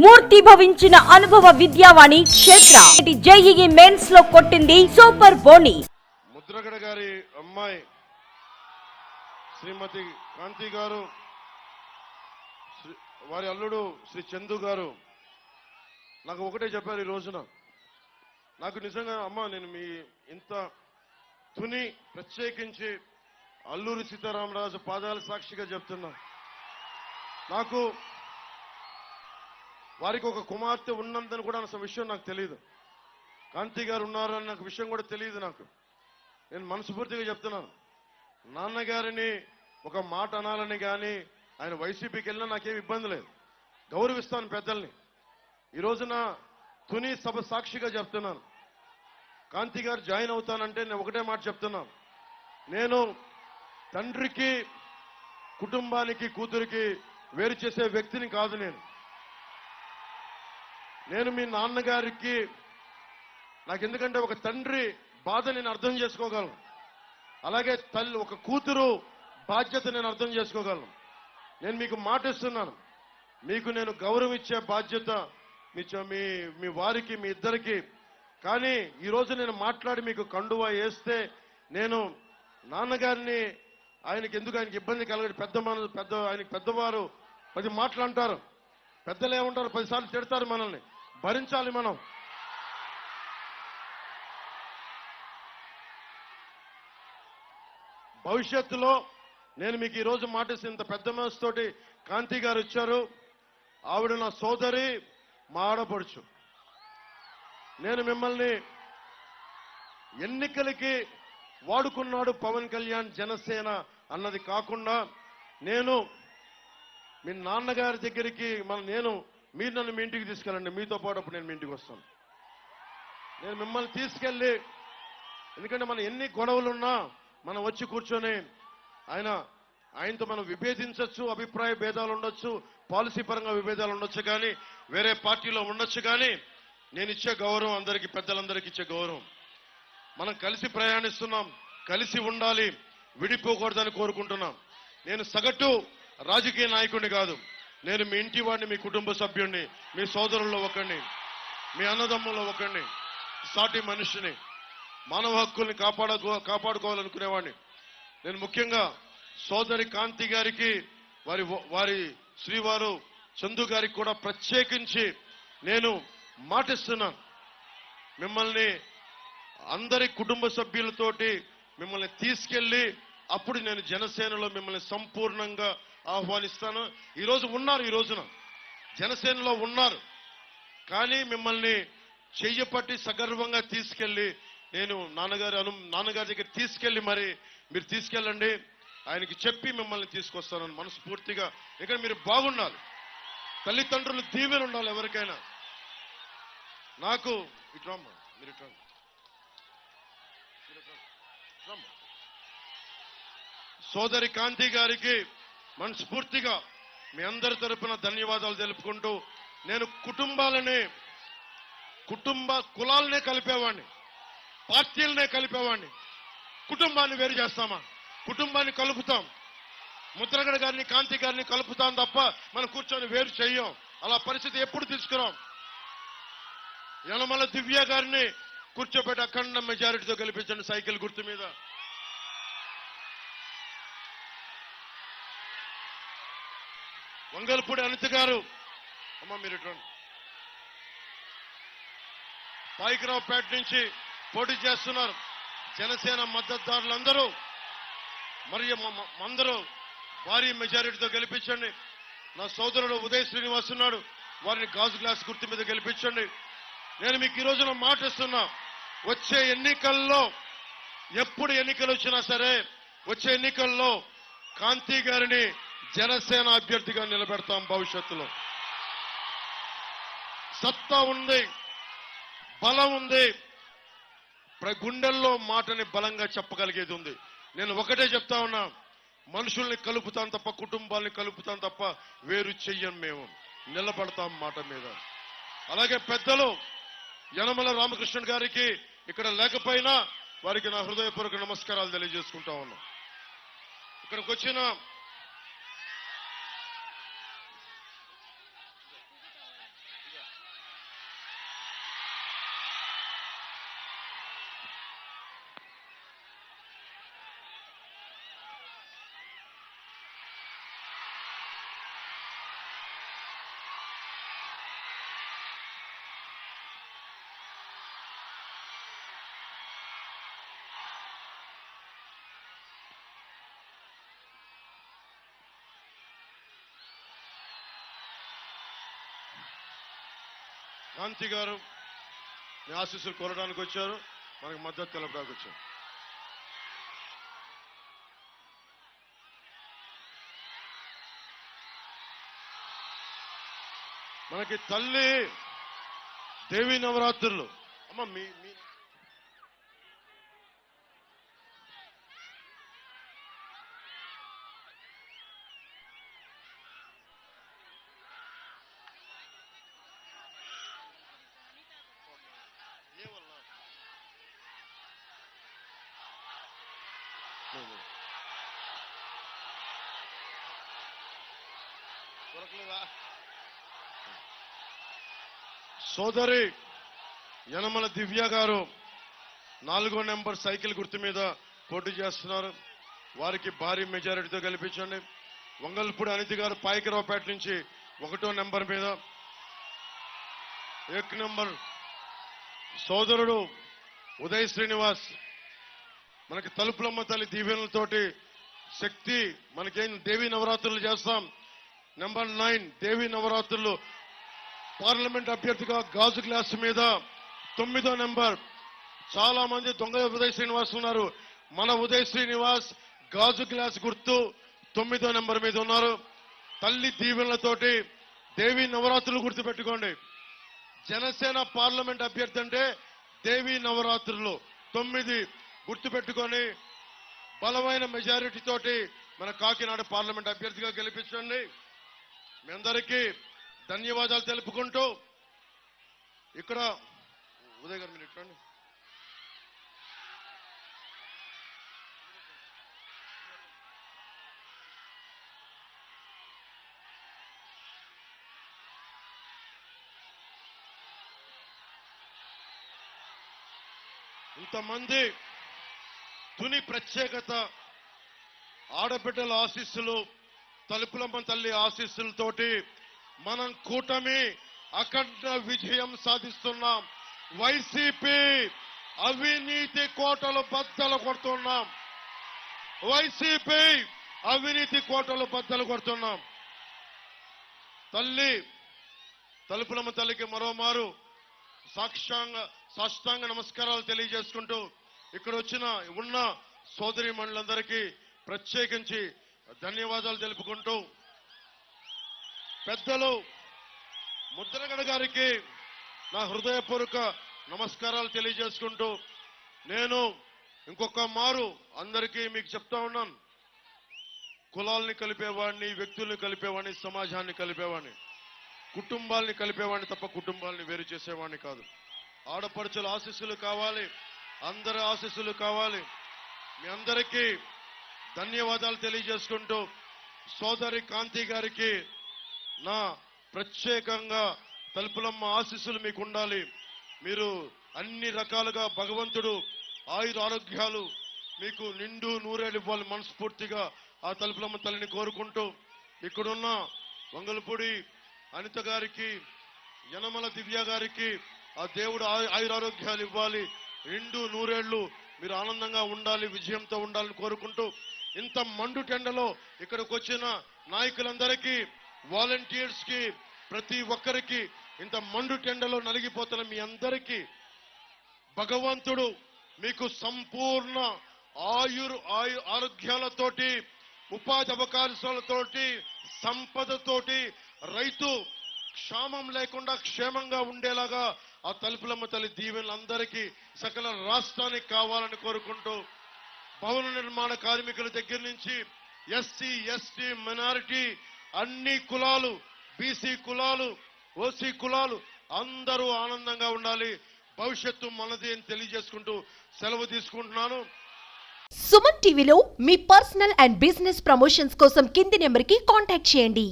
మూర్తి భవించిన అనుభవ విద్యావాణి క్షేత్ర JEE mains లో కొట్టింది సూపర్ బోని. ముద్రగడ గారి అమ్మాయి శ్రీమతి కాంతి గారు, వారి అల్లుడు శ్రీ చందు గారు నాకు ఒకటే చెప్పారు ఈ రోజున. నాకు నిజంగా అమ్మ, నేను మీ ఇంత తుని ప్రత్యేకించి అల్లూరి సీతారామరాజు పాదాల సాక్షిగా చెప్తున్నా, నాకు వారికి ఒక కుమార్తె ఉన్నందని కూడా అన్న విషయం నాకు తెలియదు. కాంతి గారు ఉన్నారు అన్న విషయం కూడా తెలియదు నాకు. నేను మనస్ఫూర్తిగా చెప్తున్నాను, నాన్నగారిని ఒక మాట అనాలని కానీ ఆయన వైసీపీకి వెళ్ళినా నాకేం ఇబ్బంది లేదు, గౌరవిస్తాను పెద్దల్ని. ఈ రోజున తుని సభ సాక్షిగా చెప్తున్నాను, కాంతి గారు జాయిన్ అవుతానంటే నేను ఒకటే మాట చెప్తున్నాను, నేను తండ్రికి కుటుంబానికి కూతురికి వేరు చేసే వ్యక్తిని కాదు. నేను మీ నాన్నగారికి నాకు ఎందుకంటే ఒక తండ్రి బాధ నేను అర్థం చేసుకోగలను, అలాగే తల్లి ఒక కూతురు బాధ్యత నేను అర్థం చేసుకోగలను. నేను మీకు మాట ఇస్తున్నాను, మీకు నేను గౌరవం ఇచ్చే బాధ్యత మీ వారికి, మీ ఇద్దరికి. కానీ ఈరోజు నేను మాట్లాడి మీకు కండువా వేస్తే నేను నాన్నగారిని ఆయనకి ఎందుకు ఆయనకి ఇబ్బంది కలగదు. ఆయనకి పెద్దవారు 10 మాటలు అంటారు, పెద్దలు ఏమంటారు 10 సార్లు తిడతారు, మనల్ని భరించాలి మనం. భవిష్యత్తులో నేను మీకు ఈరోజు మాటేసి ఇంత పెద్ద మనసుతోటి కాంతి గారు ఇచ్చారు. ఆవిడ నా సోదరి, మా ఆడపడుచు. నేను మిమ్మల్ని ఎన్నికలకి వాడుకున్నాడు పవన్ కళ్యాణ్ జనసేన అన్నది కాకుండా, నేను మీ నాన్నగారి దగ్గరికి మీరు నన్ను మీ ఇంటికి తీసుకెళ్ళండి, మీతో పాటు అప్పుడు నేను మీ ఇంటికి వస్తాను. నేను మిమ్మల్ని తీసుకెళ్ళి, ఎందుకంటే మనం ఎన్ని గొడవలున్నా మనం వచ్చి కూర్చొని ఆయనతో మనం విభేదించవచ్చు, అభిప్రాయ భేదాలు ఉండొచ్చు, పాలసీ పరంగా విభేదాలు ఉండొచ్చు, కానీ వేరే పార్టీలో ఉండొచ్చు. కానీ నేను ఇచ్చే గౌరవం అందరికీ, పెద్దలందరికీ ఇచ్చే గౌరవం. మనం కలిసి ప్రయాణిస్తున్నాం, కలిసి ఉండాలి, విడిపోకూడదని కోరుకుంటున్నాం. నేను సగటు రాజకీయ నాయకుడిని కాదు, నేను మీ ఇంటి వాడిని, మీ కుటుంబ సభ్యుడిని, మీ సోదరుల్లో ఒకరిని, మీ అన్నదమ్ముల్లో ఒకరిని, సాటి మనిషిని, మానవ హక్కుల్ని కాపాడుకోవాలనుకునేవాడిని. నేను ముఖ్యంగా సోదరి కాంతి గారికి, వారి శ్రీవారు చందు గారికి కూడా ప్రత్యేకించి నేను మాటిస్తున్నాను, మిమ్మల్ని అందరి కుటుంబ సభ్యులతోటి మిమ్మల్ని తీసుకెళ్లి అప్పుడు నేను జనసేనలో మిమ్మల్ని సంపూర్ణంగా ఆహ్వానిస్తాను. ఈ రోజున జనసేనలో ఉన్నారు, కానీ మిమ్మల్ని చెయ్యపట్టి సగర్వంగా తీసుకెళ్లి నేను నాన్నగారి దగ్గర తీసుకెళ్లి మరి మీరు తీసుకెళ్ళండి, ఆయనకి చెప్పి మిమ్మల్ని తీసుకొస్తానని మనస్ఫూర్తిగా. ఇక్కడ మీరు బాగుండాలి, తల్లిదండ్రులు దీవెన ఉండాలి ఎవరికైనా. నాకు ఇట్రమ్మా, మీరు ఇట్రమ్మా, సోదరి కాంతి గారికి మనస్ఫూర్తిగా మీ అందరి తరపున ధన్యవాదాలు తెలుపుకుంటూ, నేను కులాలనే కలిపేవాడిని, పార్టీలనే కలిపేవాడిని. కుటుంబాన్ని వేరు చేస్తామా? కుటుంబాన్ని కలుపుతాం. ముద్రగడ గారిని, కాంతి గారిని కలుపుతాం తప్ప మనం కూర్చొని వేరు చెయ్యం. అలా పరిస్థితి ఎప్పుడు తీసుకురాం. యనమల దివ్య గారిని కూర్చోబెట్టి అఖండ మెజారిటీతో గెలిపించండి సైకిల్ గుర్తు మీద. వంగల్పూడి అనిత గారు, అమ్మ మీరు పాయికరావుపేట నుంచి పోటీ చేస్తున్నారు. జనసేన మద్దతుదారులందరూ అందరూ భారీ మెజారిటీతో గెలిపించండి. నా సోదరుడు ఉదయ్ శ్రీనివాస్ ఉన్నాడు, వారిని గాజు గ్లాస్ గుర్తు మీద గెలిపించండి. నేను మీకు ఈ రోజున మాటిస్తున్నా, వచ్చే ఎన్నికల్లో ఎప్పుడు ఎన్నికలు వచ్చినా సరే, వచ్చే ఎన్నికల్లో కాంతి గారిని జనసేన అభ్యర్థిగా నిలబెడతాం. భవిష్యత్తులో సత్తా ఉంది, బలం ఉంది, గుండెల్లో మాటని బలంగా చెప్పగలిగేది ఉంది. నేను ఒకటే చెప్తా ఉన్నా, మనుషుల్ని కలుపుతాం తప్ప, కుటుంబాల్ని కలుపుతాం తప్ప వేరు చెయ్యం. మేము నిలబడతాం మాట మీద. అలాగే పెద్దలు యనమల రామకృష్ణ గారికి ఇక్కడ లేకపోయినా వారికి నా హృదయపూర్వక నమస్కారాలు తెలియజేసుకుంటా ఉన్నా. ఇక్కడికి వచ్చిన కాంతి గారు మీ ఆశీస్సులు కోరడానికి వచ్చారు, మనకి మద్దతు తెలపడానికి వచ్చారు. మనకి తల్లి దేవీ నవరాత్రులు అమ్మ మీ సోదరి యనమల దివ్య గారు 4వ నెంబర్ సైకిల్ గుర్తు మీద పోటీ చేస్తున్నారు. వారికి భారీ మెజారిటీతో గెలిపించండి. వంగల్పూడి అనితి గారు పాయకరావుపేట నుంచి 1వ నెంబర్ మీద 1 నెంబర్ సోదరుడు ఉదయ్ శ్రీనివాస్ మనకి తలుపులమ్మ తల్లి దీవెనలతోటి శక్తి మనకేం దేవీ నవరాత్రులు చేస్తాం. నెంబర్ 9 దేవీ నవరాత్రులు పార్లమెంట్ అభ్యర్థిగా గాజు గ్లాస్ మీద 9వ నెంబర్. చాలా మంది దొంగ ఉదయ్ శ్రీనివాస్ ఉన్నారు. మన ఉదయ్ శ్రీనివాస్ గాజు గ్లాస్ గుర్తు 9వ నెంబర్ మీద ఉన్నారు. తల్లి దీవెనలతోటి దేవీ నవరాత్రులు గుర్తుపెట్టుకోండి. జనసేన పార్లమెంట్ అభ్యర్థి అంటే దేవీ నవరాత్రులు 9 గుర్తుపెట్టుకొని బలమైన మెజారిటీ తోటి మన కాకినాడ పార్లమెంట్ అభ్యర్థిగా గెలిపించండి. మీ అందరికీ ధన్యవాదాలు తెలుపుకుంటూ ఇక్కడ ఉదయ్ గారు మీరు ఇట్లండి. ఇంతమంది తుని ప్రత్యేకత ఆడబిడ్డల ఆశీస్సులు తలుపులమ్మ తల్లి ఆశీస్సులతోటి మనం కూటమి అఖండ విజయం సాధిస్తున్నాం. వైసీపీ అవినీతి కోటలు బద్దలు కొడుతున్నాం. వైసీపీ అవినీతి కోటలు బద్దలు కొడుతున్నాం. తల్లి తలుపులమ్మ తల్లికి మరోమారు సాష్టాంగ నమస్కారాలు తెలియజేసుకుంటూ ఇక్కడ ఉన్న సోదరి మండలందరికీ ప్రత్యేకించి ధన్యవాదాలు తెలుపుకుంటూ పెద్దలు ముద్రగడ గారికి నా హృదయపూర్వక నమస్కారాలు తెలియజేసుకుంటూ నేను ఇంకొక మారు అందరికీ మీకు చెప్తా ఉన్నాను. కులాల్ని కలిపేవాడిని, వ్యక్తుల్ని కలిపేవాడిని, సమాజాన్ని కలిపేవాడిని, కుటుంబాల్ని కలిపేవాడిని తప్ప కుటుంబాల్ని వేరు చేసేవాడిని కాదు. ఆడపడుచుల ఆశీస్సులు కావాలి, అందరి ఆశీస్సులు కావాలి. మీ అందరికీ ధన్యవాదాలు తెలియజేసుకుంటూ సోదరి కాంతి గారికి నా ప్రత్యేకంగా తలుపులమ్మ ఆశీస్సులు మీకు ఉండాలి. మీరు అన్ని రకాలుగా భగవంతుడు ఆయుర ఆరోగ్యాలు మీకు నిండు నూరేళ్ళు ఇవ్వాలి మనస్ఫూర్తిగా ఆ తలుపులమ్మ తల్లిని కోరుకుంటూ ఇక్కడున్న వంగలపూడి అనిత గారికి, యనమల దివ్య గారికి ఆ దేవుడు ఆయురారోగ్యాలు ఇవ్వాలి. నిండు నూరేళ్లు మీరు ఆనందంగా ఉండాలి, విజయంతో ఉండాలని కోరుకుంటూ ఇంత మండు టెండలో ఇక్కడికి వచ్చిన నాయకులందరికీ, వాలంటీర్స్ కి, ప్రతి ఒక్కరికి ఇంత మండు టెండలో నలిగిపోతున్న మీ అందరికీ భగవంతుడు మీకు సంపూర్ణ ఆరోగ్యాలతోటి, ఉపాధి అవకాశాలతోటి, సంపదతోటి, రైతు క్షామం లేకుండా క్షేమంగా ఉండేలాగా ఆ తలుపులమ్మ తల్లి దీవెనలందరికీ సకల రాష్ట్రానికి కావాలని కోరుకుంటూ భవన నిర్మాణ కార్మికుల దగ్గర నుంచి ఎస్సీ, ఎస్టీ, మైనారిటీ, అన్ని కులాలు, బీసీ కులాలు, ఓసీ కులాలు అందరూ ఆనందంగా ఉండాలి. భవిష్యత్తు మనది అని తెలియజేసుకుంటూ సెలవు తీసుకుంటున్నాను. సుమన్ టీవీలో మీ పర్సనల్ అండ్ బిజినెస్ ప్రమోషన్స్ కోసం కింది నెంబర్కి కాంటాక్ట్ చేయండి.